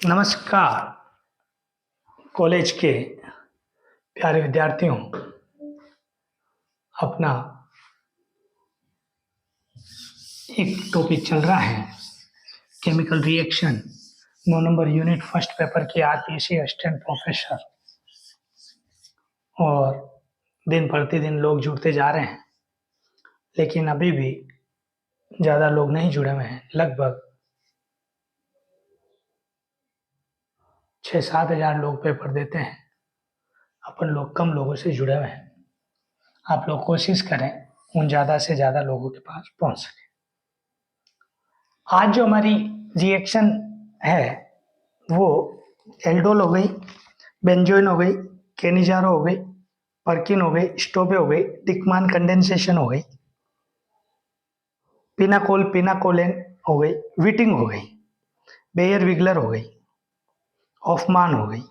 नमस्कार कॉलेज के प्यारे विद्यार्थियों। अपना एक टॉपिक चल रहा है chemical reaction 9 number unit first paper के आरटीसी असिस्टेंट प्रोफेसर। और दिन प्रतिदिन लोग जुड़ते जा रहे हैं, लेकिन अभी भी ज़्यादा लोग नहीं जुड़े हुए हैं। लगभग 6-7 हज़ार लोग पेपर देते हैं। अपन लोग कम लोगों से जुड़े हुए हैं। आप लोग कोशिश करें उन ज़्यादा से ज़्यादा लोगों के पास पहुंच सके। आज जो हमारी रिएक्शन है वो एल्डोल हो गई, बेंजोइन हो गई, केनिजारो हो गई, पर्किन हो गई, स्टोबे हो गई, डिकमान कंडेंसेशन हो गई, पिनाकोल पिनाकोलेन हो गई, विटिंग हो गई, बेयर विगलर हो गई, हॉफमान हो गई।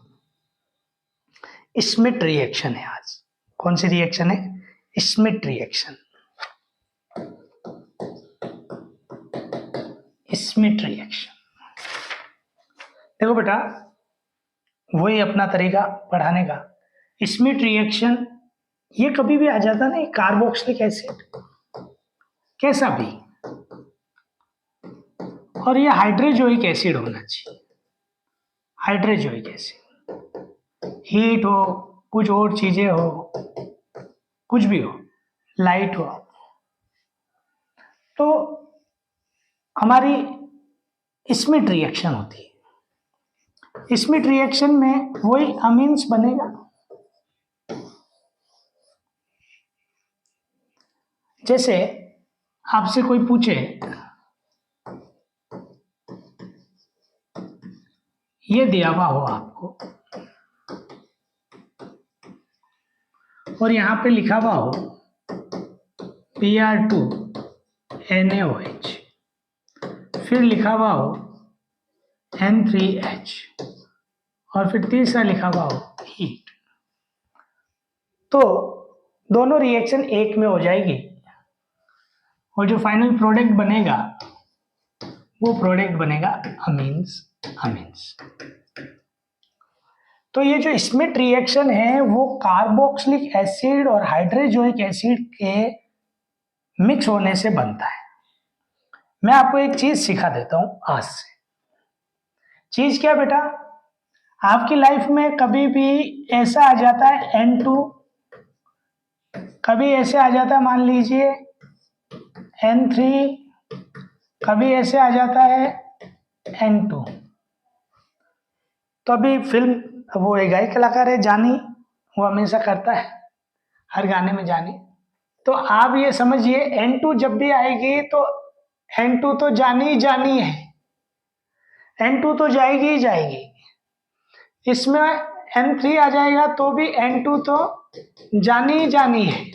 स्मिथ रिएक्शन है आज। कौन सी रिएक्शन है? Smith reaction. स्मिथ रिएक्शन देखो बेटा, वही अपना तरीका पढ़ाने का। स्मिथ रिएक्शन ये कभी भी आ जाता नहीं, कार्बोक्सिलिक एसिड कैसा भी, और ये हाइड्रोजोइक एसिड होना चाहिए। हाइड्रोजोइक एसिड, हीट हो, कुछ और चीजें हो, कुछ भी हो, लाइट हो, तो हमारी स्मिथ रिएक्शन होती है। स्मिथ रिएक्शन में वही अमीन्स बनेगा। जैसे आपसे कोई पूछे ये दिया हुआ हो आपको और यहां पे लिखा हुआ हो Pr2NaOH, फिर लिखा हुआ हो N3H और फिर तीसरा लिखा हुआ हो हीट, तो दोनों रिएक्शन एक में हो जाएगी और जो फाइनल प्रोडक्ट बनेगा वो प्रोडक्ट बनेगा अमीन्स। तो ये जो स्मिथ रिएक्शन है वो कार्बोक्सिलिक एसिड और हाइड्रोजोइक एसिड के मिक्स होने से बनता है। मैं आपको एक चीज सिखा देता हूं आज से। चीज क्या बेटा? आपकी लाइफ में कभी भी ऐसा आ जाता है N2, कभी ऐसे आ जाता है मान लीजिए N3, कभी ऐसे आ जाता है N2। तो अभी फिल्म वो एक गायक कलाकार है जानी, वो हमेशा करता है हर गाने में जानी। तो आप ये समझिए N2 जब भी आएगी तो N2 तो जानी जानी है, N2 तो जाएगी ही जाएगी। इसमें N3 आ जाएगा तो भी N2 तो जानी जानी है।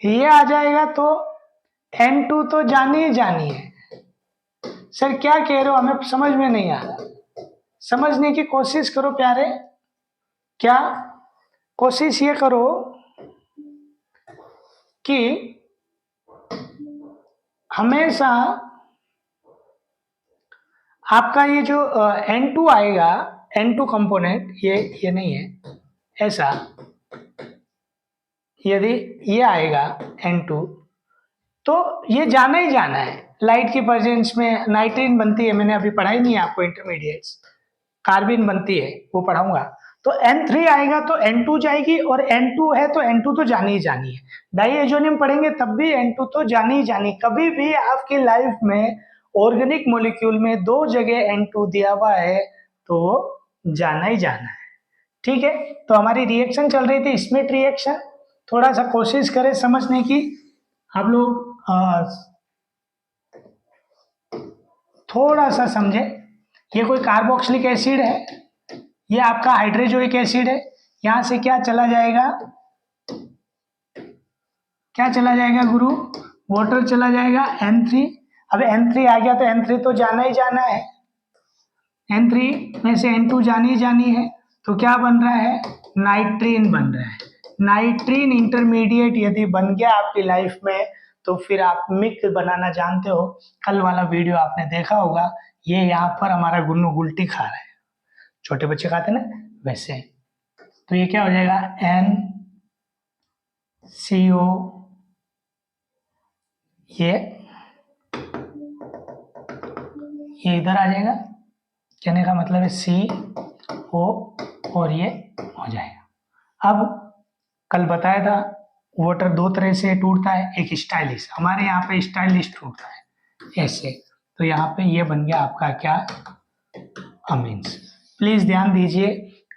ये आ जाएगा तो N2 तो जानी जानी है। सर क्या कह रहे हो, हमें समझ में नहीं आ रहा। समझने की कोशिश करो प्यारे। क्या कोशिश ये करो कि हमेशा आपका ये जो N2 आएगा, N2 कंपोनेंट, ये नहीं है ऐसा, यदि ये आएगा N2 तो ये जाना ही जाना है। लाइट की प्रेजेंस में नाइट्रीन बनती है, मैंने अभी पढ़ाई नहीं है आपको इंटरमीडिएट्स, कार्बिन बनती है वो पढ़ाऊंगा। तो N3 आएगा तो N2 जाएगी और N2 है तो N2 तो जानी ही जानी है। डाइएजोनियम पढ़ेंगे तब भी N2 तो जानी ही जानी। कभी भी आपकी लाइफ में ऑर्गेनिक मॉलिक्यूल में 2 जगह N2 दिया हुआ है तो जाना ही जाना है। ठीक है, तो हमारी रिएक्शन चल रही थी स्मिथ रिएक्शन। थोड़ा सा कोशिश करें समझने की। आप लोग थोड़ा सा समझे। ये कोई कार्बोक्सिलिक एसिड है, ये आपका हाइड्रोजोइक एसिड है। यहां से क्या चला जाएगा, क्या चला जाएगा गुरु? वाटर चला जाएगा N3। अब N3 आ गया तो N3 तो जाना ही जाना है, N3 में से N2 जानी जानी है, तो क्या बन रहा है? नाइट्रीन बन रहा है। नाइट्रीन इंटरमीडिएट यदि बन गया आपकी लाइफ में तो फिर आप मिक्स बनाना जानते हो। कल वाला वीडियो आपने देखा होगा, ये यहाँ पर हमारा गुन्नू गुलटी खा रहा है, छोटे बच्चे खाते ना वैसे। तो ये क्या हो जाएगा, NCO, ये इधर आ जाएगा, कहने का मतलब है CO और ये हो जाएगा। अब कल बताया था वाटर दो तरह से टूटता है, एक स्टाइलिश, हमारे यहाँ पे स्टाइलिश टूटता है ऐसे। तो यहाँ पे ये बन गया आपका क्या, अमीन्स। प्लीज ध्यान दीजिए,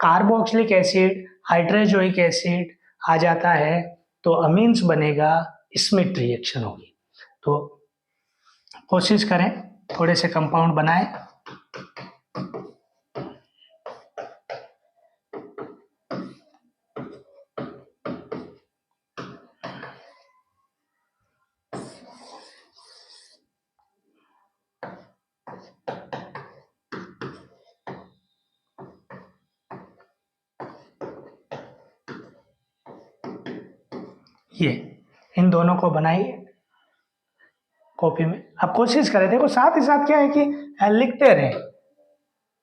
कार्बोक्सिलिक एसिड हाइड्रोजोइक एसिड आ जाता है तो अमीन्स बनेगा, स्मिथ रिएक्शन होगी। तो कोशिश करें थोड़े से कंपाउंड बनाएं। ये इन दोनों को बनाइए कॉपी में। अब कोशिश करें, देखो साथ ही साथ क्या है कि लिखते रहें।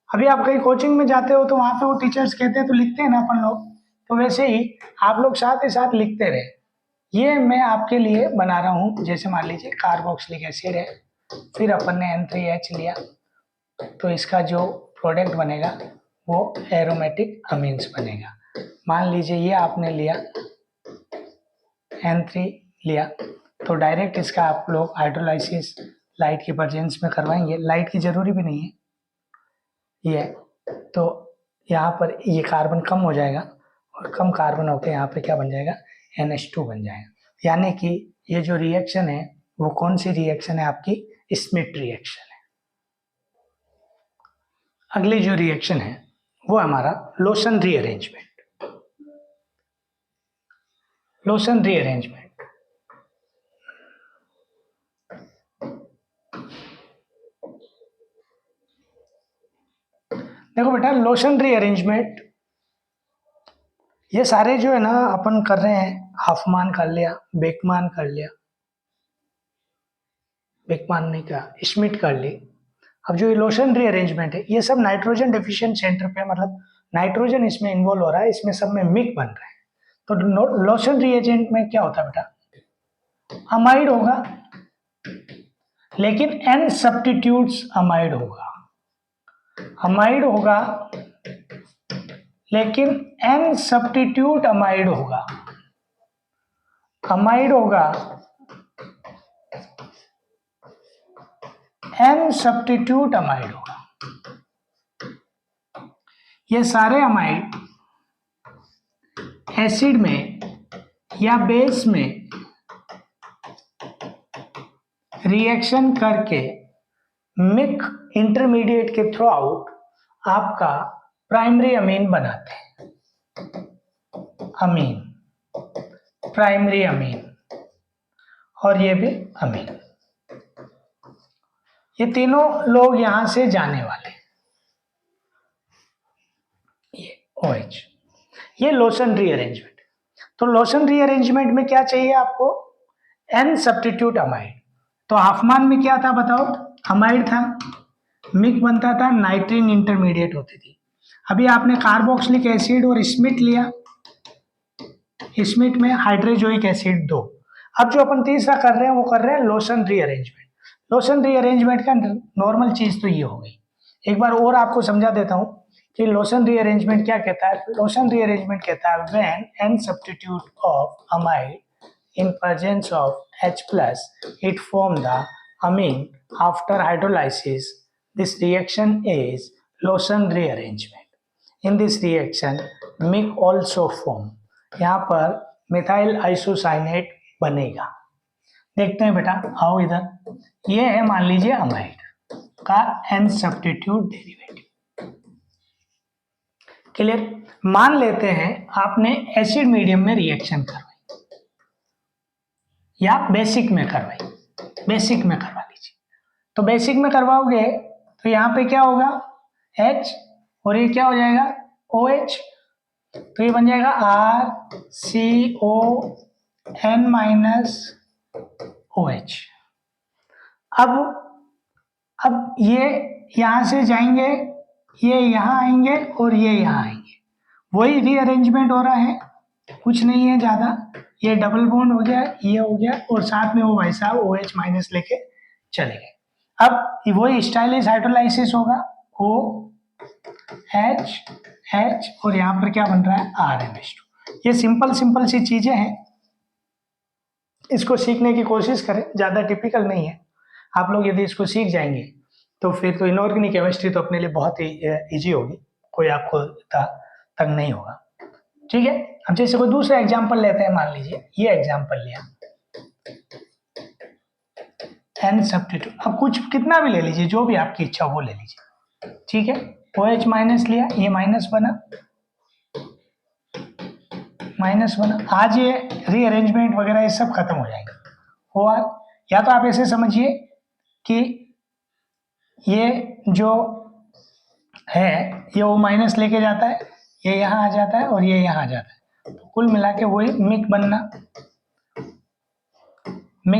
अभी आप कहीं कोचिंग में जाते हो तो वहाँ पे वो टीचर्स कहते हैं तो लिखते हैं ना अपन लोग, तो वैसे ही आप लोग साथ ही साथ लिखते रहे। ये मैं आपके लिए बना रहा हूँ, जैसे मान लीजिए कार्बोक्सिलिक एसिड है, फिर अपन ने N3H लिया, तो इसका जो प्रोडक्ट बनेगा वो एरोमेटिक अमीन्स बनेगा। मान लीजिए ये आपने लिया N3 लिया, तो डायरेक्ट इसका आप लोग हाइड्रोलाइसिस लाइट की प्रेजेंस में करवाएंगे, लाइट की जरूरी भी नहीं है ये। तो यहाँ पर ये कार्बन कम हो जाएगा और कम कार्बन होकर यहाँ पे क्या बन जाएगा, NH2 बन जाएगा। यानी कि ये जो रिएक्शन है वो कौन सी रिएक्शन है, आपकी स्मिथ रिएक्शन है। अगली जो रिएक्शन है वो हमारा लोशन रीअरेंजमेंट। लोशन रीअरेंजमेंट, देखो बेटा लोशन रीअरेंजमेंट ये सारे जो है ना अपन कर रहे हैं, हाफमान कर लिया, बेकमान कर लिया, बेकमान नहीं क्या, स्मिथ कर ली। अब जो ये लोशन रीअरेंजमेंट है ये सब नाइट्रोजन डेफिशिएंट सेंटर पे, मतलब नाइट्रोजन इसमें इन्वॉल्व हो रहा है, इसमें सब में मिक बन रहा है। तो लोशन रीएजेंट में क्या होता है बेटा, अमाइड होगा, लेकिन N सब्स्टिट्यूट्स अमाइड होगा, अमाइड होगा लेकिन N सब्स्टिट्यूट अमाइड होगा, अमाइड होगा N सब्स्टिट्यूट अमाइड होगा। ये सारे अमाइड एसिड में या बेस में रिएक्शन करके मिक इंटरमीडिएट के थ्रू आउट आपका प्राइमरी अमीन बनाते हैं, अमीन, प्राइमरी अमीन, और ये भी अमीन। ये तीनों लोग यहां से जाने वाले, ये OH, ये लोशन रीअरेंजमेंट। तो लोशन रीअरेंजमेंट में क्या चाहिए आपको, N सब्स्टिट्यूट अमाइड। तो हाफमान में क्या था बताओ, अमाइड था, मिक बनता था, नाइट्रीन इंटरमीडिएट होती थी। अभी आपने कार्बोक्सिलिक एसिड और स्मिथ लिया, स्मिथ में हाइड्रोजोइक एसिड दो। अब जो अपन तीसरा कर रहे हैं वो कर रहे हैं लोशन रीअरेंजमेंट। लोशन रीअरेंजमेंट का नॉर्मल चीज तो ये हो गई, एक बार और आपको समझा देता हूं कि लोशन रीअरेंजमेंट क्या कहता है। लोशन रीअरेंजमेंट कहता है when N substitute of amide in presence of H plus it form the amine after hydrolysis. This reaction is Lawson rearrangement. In this reaction मिक also form, यहाँ पर मिथाइल आइसोसाइनेट बनेगा। देखते हैं बेटा, आओ इधर, ये है मान लीजिए अमाइड का N सब्स्टिट्यूट डेरिवेटिव। क्लियर, मान लेते हैं आपने एसिड मीडियम में रिएक्शन करवाई या बेसिक में करवाई, बेसिक में करवा लीजिए। तो बेसिक में करवाओगे तो यहाँ पे क्या होगा, H, और ये क्या हो जाएगा OH, तो ये बन जाएगा RCON माइनस OH। अब ये यहाँ से जाएंगे, ये यहाँ आएंगे और ये यहाँ आएंगे, वही रीअरेंजमेंट हो रहा है, कुछ नहीं है ज़्यादा। ये डबल बॉन्ड हो गया, ये हो गया, और साथ में वो भाई साहब OH माइनस लेके चले गए। अब वही स्टाइलिश हाइड्रोलाइसिस होगा, OH H और यहाँ पर क्या बन रहा है RMH2। ये सिंपल सिंपल सी चीजें हैं, इसको सीखने की कोशिश करें, ज़्यादा टिपिकल नहीं है। आप लोग यदि इसको सीख जाएंगे तो फिर तो इनऑर्गेनिक केमिस्ट्री तो अपने लिए बहुत ही ईजी होगी, कोई आपको इतना तंग नहीं होगा। ठीक है, अब जैसे कोई दूसरा एग्जाम्पल लेते हैं, मान लीजिए ये एग्जाम्पल लिया एन सब्स्टिट्यूट, अब कुछ कितना भी ले लीजिए, जो भी आपकी इच्छा हो वो ले लीजिए। ठीक है, OH माइनस लिया, ये माइनस बना, माइनस बना, आज ये रीअरेंजमेंट वगैरह ये सब खत्म हो जाएगा। OR, या तो आप ऐसे समझिए कि ये जो है ये O माइनस लेके जाता है, ये यहाँ आ जाता है और ये यहाँ आ जाता है, तो कुल मिला के वही मिक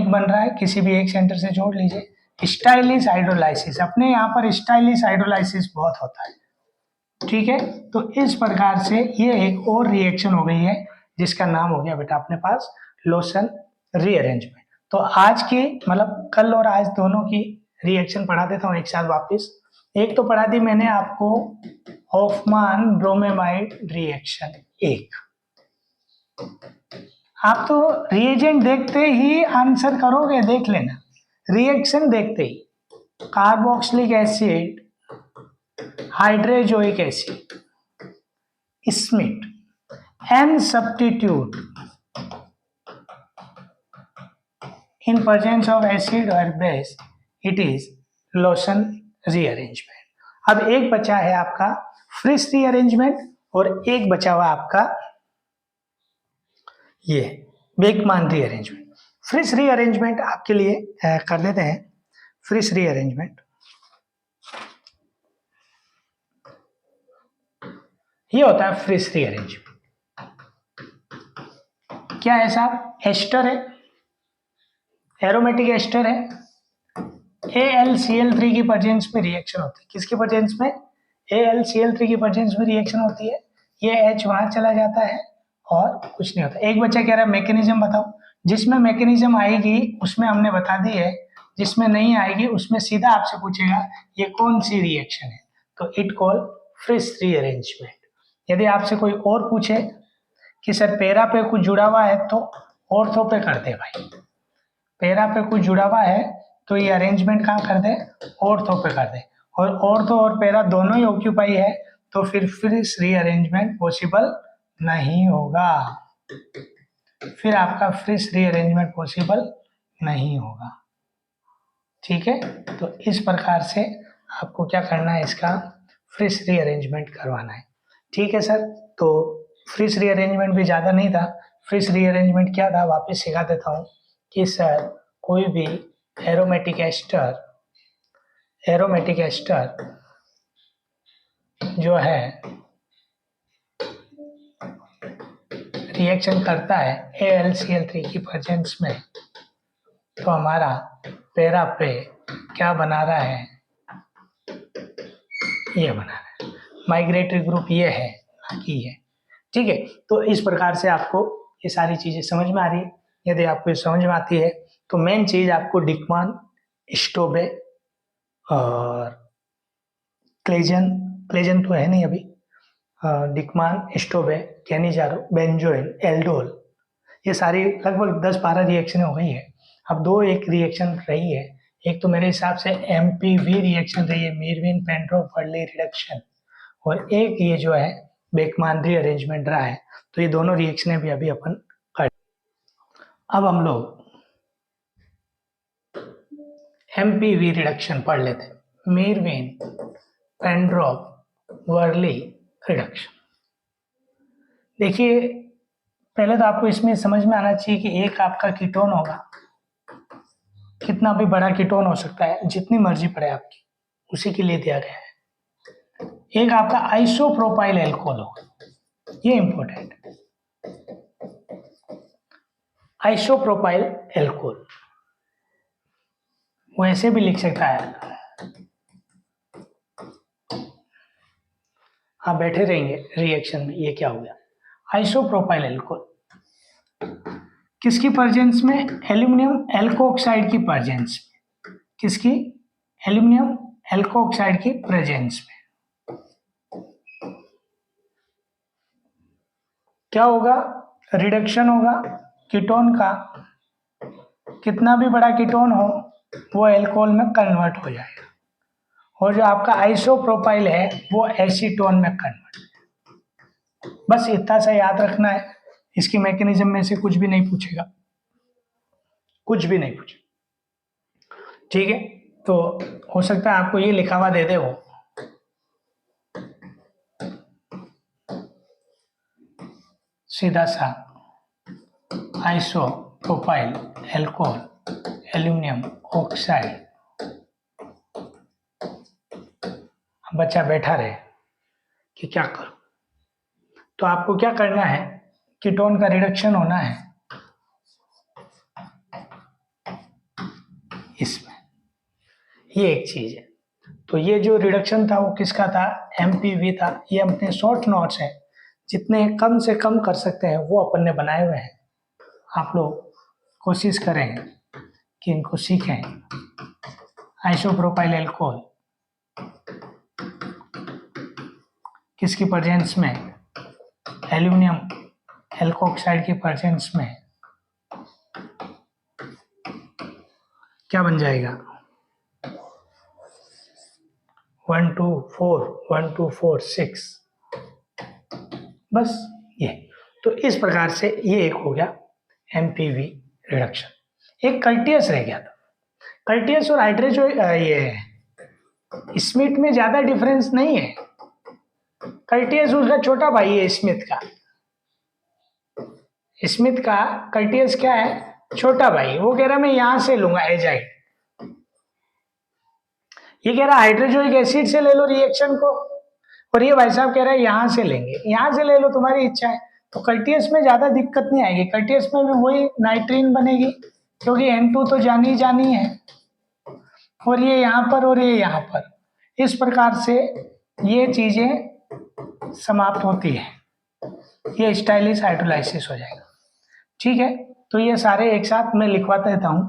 बन रहा है, किसी भी एक सेंटर से जोड़ लीजिए। स्टाइलिश हाइड्रोलाइसिस, अपने यहाँ पर स्टाइलिश हाइड्रोलाइसिस बहुत होता है। ठीक है, तो इस प्रकार से ये एक और रिएक्शन हो गई है जिसका नाम हो गया बेटा अपने पास लोशन रीअरेंजमेंट। तो आज की मतलब कल और आज दोनों की रिएक्शन पढ़ा देता हूँ एक साथ वापस। एक तो पढ़ा दी मैंने आपको हॉफमान ब्रोमेमाइड रिएक्शन एक। आप तो रिएजेंट देखते ही आंसर करोगे, देख लेना, रिएक्शन देखते ही carboxylic acid hydrazoic acid Schmidt an substitute in presence of acid or base it is Lawson rearrangement। अब एक बचा है आपका फ्रिस रीअरेंजमेंट और एक बचा हुआ आपका ये बेकमान रीअरेंजमेंट। फ्रिस रीअरेंजमेंट आपके लिए कर देते हैं। फ्रिस रीअरेंजमेंट ये होता है फ्रिस रीअरेंजमेंट। क्या है साहब, एस्टर है, एरोमेटिक एस्टर है, AlCl3 की प्रेजेंस में रिएक्शन होती है। किसकी प्रेजेंस में? AlCl3 की प्रेजेंस में रिएक्शन होती है। ये H वहां चला जाता है और कुछ नहीं होता। एक बच्चा कह रहा है मैकेनिज्म बताओ, जिसमें मैकेनिज्म आएगी उसमें हमने बता दी है, जिसमें नहीं आएगी उसमें सीधा आपसे पूछेगा ये कौन सी रिएक्शन है, तो इट कॉल फ्रिस रीअरेंजमेंट। यदि आपसे कोई और पूछे कि सर पैरा पे कुछ जुड़ा हुआ है तो ऑर्थो पे कर दे भाई, पैरा पे कुछ जुड़ा हुआ है तो ये अरेंजमेंट कहाँ कर दे, ऑर्थो पे कर दे, और ऑर्थो और पैरा दोनों ही ऑक्यूपाई है तो फिर फ्रिस रीअरेंजमेंट पॉसिबल नहीं होगा, फिर आपका फ्रिस रीअरेंजमेंट पॉसिबल नहीं होगा। ठीक है, तो इस प्रकार से आपको क्या करना है, इसका फ्रिस रीअरेंजमेंट करवाना है। ठीक है सर, तो फ्रिस रीअरेंजमेंट भी ज़्यादा नहीं था। फ्रिस रीअरेंजमेंट क्या था वापस सिखा देता हूँ कि सर कोई भी एरोमेटिक एस्टर जो है रिएक्शन करता है AlCl3 की प्रेजेंस में, तो हमारा पैरा पे क्या बना रहा है, ये बना रहा है, माइग्रेटरी ग्रुप ये है, बाकी है। ठीक है, तो इस प्रकार से आपको ये सारी चीजें समझ में आ रही है। यदि आपको समझ में आती है तो मेन चीज आपको डिकमान, स्टोबे और क्लेजन तो है नहीं अभी, डिकमान, स्टोबे, कैनिजारो, बेंजोइल, एल्डोल, ये सारी लगभग 10-12 रिएक्शन हो गई है। अब दो एक रिएक्शन रही है, एक तो मेरे हिसाब से MPV रिएक्शन रही है, मीरविन पेंड्रोफ वर्ली रिडक्शन, और एक ये जो है बेकमान रीअरेंजमेंट रहा है। तो ये दोनों रिएक्शनें भी अभी अपन कर। अब हम लोग MPV रिडक्शन पढ़ लेते हैं, मीरविन पेंड्रोफ वर्ली रिडक्शन। देखिए पहले तो आपको इसमें समझ में आना चाहिए कि एक आपका कीटोन होगा, कितना भी बड़ा कीटोन हो सकता है, जितनी मर्जी पड़े आपकी, उसी के लिए दिया गया है। एक आपका आइसोप्रोपाइल एल्कोहल होगा, ये इंपॉर्टेंट है, आइसोप्रोपाइल एल्कोहल, वैसे भी लिख सकता है हाँ बैठे रहेंगे रिएक्शन में। ये क्या हो गया, आइसोप्रोपाइल एल्कोहल किसकी प्रेजेंस में, एल्यूमिनियम एल्कोऑक्साइड की प्रेजेंस में, किसकी, एल्यूमिनियम एल्कोऑक्साइड की प्रेजेंस में क्या होगा, रिडक्शन होगा कीटोन का, कितना भी बड़ा कीटोन हो वो एल्कोहल में कन्वर्ट हो जाएगा, और जो आपका आइसोप्रोपाइल है वो एसीटोन में कन्वर्ट। बस इतना सा याद रखना है, इसकी मैकेनिज्म में से कुछ भी नहीं पूछेगा, कुछ भी नहीं पूछेगा, ठीक है। तो हो सकता है आपको ये लिखा हुआ दे दे वो, सीधा सा आइसोप्रोपाइल एल्कोहल एल्यूमिनियम ऑक्साइड, बच्चा बैठा रहे कि क्या करूं, तो आपको क्या करना है, कीटोन का रिडक्शन होना है इसमें, ये एक चीज है। तो ये जो रिडक्शन था वो किसका था, एमपीवी था। ये अपने शॉर्ट नोट्स हैं, जितने कम से कम कर सकते हैं वो अपन ने बनाए हुए हैं। आप लोग कोशिश करें कि इनको सीखें। आइसोप्रोपाइल एल्कोहल किसकी प्रेजेंस में, एल्यूमिनियम एल्कोऑक्साइड की प्रेजेंस में क्या बन जाएगा, 1 2 4 1 2 4 6, बस ये। तो इस प्रकार से ये एक हो गया एमपीवी रिडक्शन। एक कल्टियस रह गया था, कल्टियस और हाइड्रेजो ये स्मिथ में ज्यादा डिफरेंस नहीं है, कल्टियस उसका छोटा भाई है स्मिथ का, स्मिथ का कल्टियस क्या है, छोटा भाई। वो कह रहा मैं यहां से लूंगा एजाइड, ये कह रहा हाइड्रोजोइक एसिड से ले लो रिएक्शन को, और ये भाई साहब कह रहा है यहां से लेंगे, यहां से ले लो तुम्हारी इच्छा है। तो कल्टियस में ज्यादा दिक्कत नहीं आएगी, कल्टियस में भी वही नाइट्रीन बनेगी क्योंकि N2 तो जानी है, और ये यहाँ पर और ये यहाँ पर, इस प्रकार से ये चीजें समाप्त होती है, ये स्टाइलिश हाइड्रोलाइसिस हो जाएगा, ठीक है। तो ये सारे एक साथ मैं लिखवाता रहता हूं,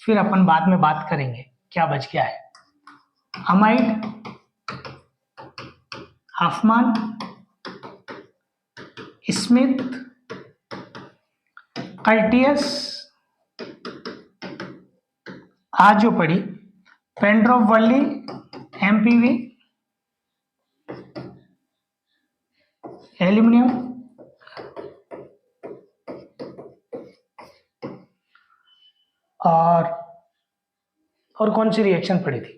फिर अपन बाद में बात करेंगे क्या बच गया है। अमाइड, हॉफमान, स्मिथ, कल्टियस, आज जो पड़ी पेंड्रोफ वर्ली, एमपीवी, एल्यूमिनियम, और कौन सी रिएक्शन पड़ी थी,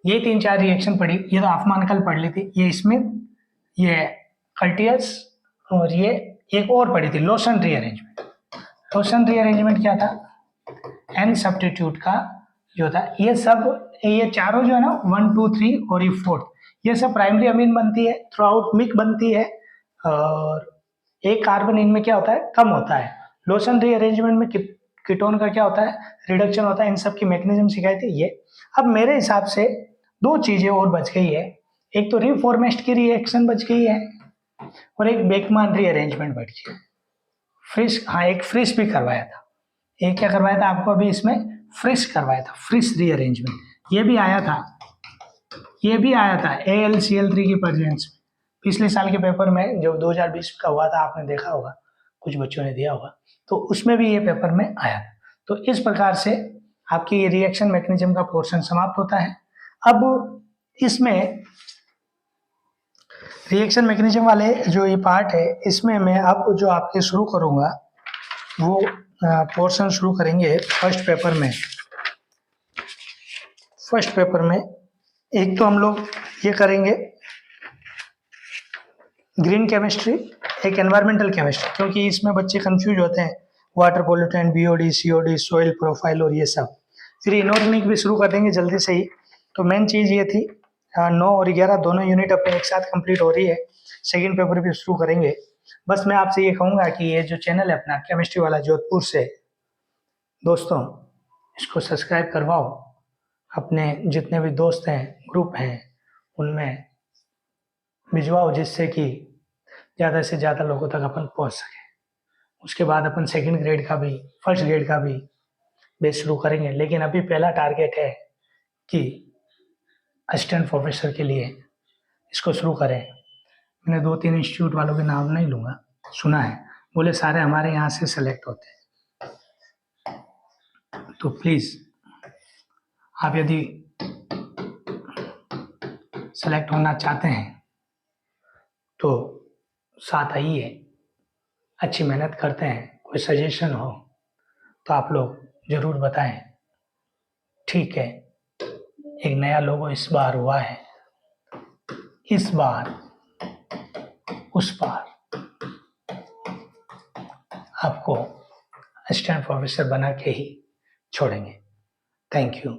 ये 3 4 रिएक्शन पड़ी। ये तो हॉफमान कल पढ़ ली थी, ये स्मिथ, ये कल्टियस, और ये एक और पड़ी थी लोशन रीअरेंजमेंट। लोशन रीअरेंजमेंट क्या था, एन सब्स्टिट्यूट का जो था, ये सब ये चारों जो है ना 1 2 3 और ये 4th, ये सब प्राइमरी अमीन बनती है, थ्रू आउट मिक बनती है, और एक कार्बन इनमें क्या होता है, कम होता है। लोशन रीअरेंजमेंट में कीटोन का क्या होता है, रिडक्शन होता है। इन सब की मैकेनिज्म सिखाई थी ये। अब मेरे हिसाब से 2 चीजें और बच गई है, एक तो रिफॉर्मेस्ट की रिएक्शन बच गई है, और एक बेकमान रीअरेंजमेंट बच गई। फ्रिश, हाँ एक फ्रिश भी करवाया था, एक क्या करवाया था आपको अभी इसमें, फ्रिश करवाया था, फ्रिश रीअरेंजमेंट ये भी आया था, ये भी आया था AlCl3 की प्रेजेंस में। पिछले साल के पेपर में जो 2020 का हुआ था, आपने देखा होगा, कुछ बच्चों ने दिया होगा, तो उसमें भी ये पेपर में आया था। तो इस प्रकार से आपकी ये रिएक्शन मैकेनिज्म का पोर्शन समाप्त होता है। अब इसमें रिएक्शन मैकेनिज्म वाले जो ये पार्ट है, इसमें मैं अब जो आपके शुरू करूंगा वो पोर्शन शुरू करेंगे फर्स्ट पेपर में। फर्स्ट पेपर में एक तो हम लोग ये करेंगे ग्रीन केमिस्ट्री, एक एनवायरमेंटल केमिस्ट्री, क्योंकि इसमें बच्चे कंफ्यूज होते हैं, water pollutant, BOD, COD, soil profile और ये सब। फिर इनऑर्गेनिक भी शुरू कर देंगे जल्दी से ही। तो मेन चीज़ ये थी, 9 और 11 दोनों यूनिट अपने एक साथ कंप्लीट हो रही है, सेकेंड पेपर भी शुरू करेंगे। बस मैं आपसे ये कहूँगा कि ये जो चैनल है अपना केमिस्ट्री वाला जोधपुर से, दोस्तों इसको सब्सक्राइब करवाओ, अपने जितने भी दोस्त हैं, ग्रुप हैं, उनमें भिजवाओ, जिससे कि ज़्यादा से ज़्यादा लोगों तक अपन पहुंच सके। उसके बाद अपन सेकंड ग्रेड का भी, फर्स्ट ग्रेड का भी बेच शुरू करेंगे, लेकिन अभी पहला टारगेट है कि असिस्टेंट प्रोफेसर के लिए इसको शुरू करें। मैंने 2-3 इंस्टीट्यूट वालों के नाम नहीं लूँगा, सुना है, बोले सारे हमारे यहाँ से सेलेक्ट होते हैं। तो प्लीज़ आप यदि सेलेक्ट होना चाहते हैं तो साथ आइए, अच्छी मेहनत करते हैं। कोई सजेशन हो तो आप लोग ज़रूर बताएं। ठीक है, एक नया लोगो इस बार हुआ है, इस बार उस बार आपको असिस्टेंट प्रोफेसर बना के ही छोड़ेंगे। Thank you.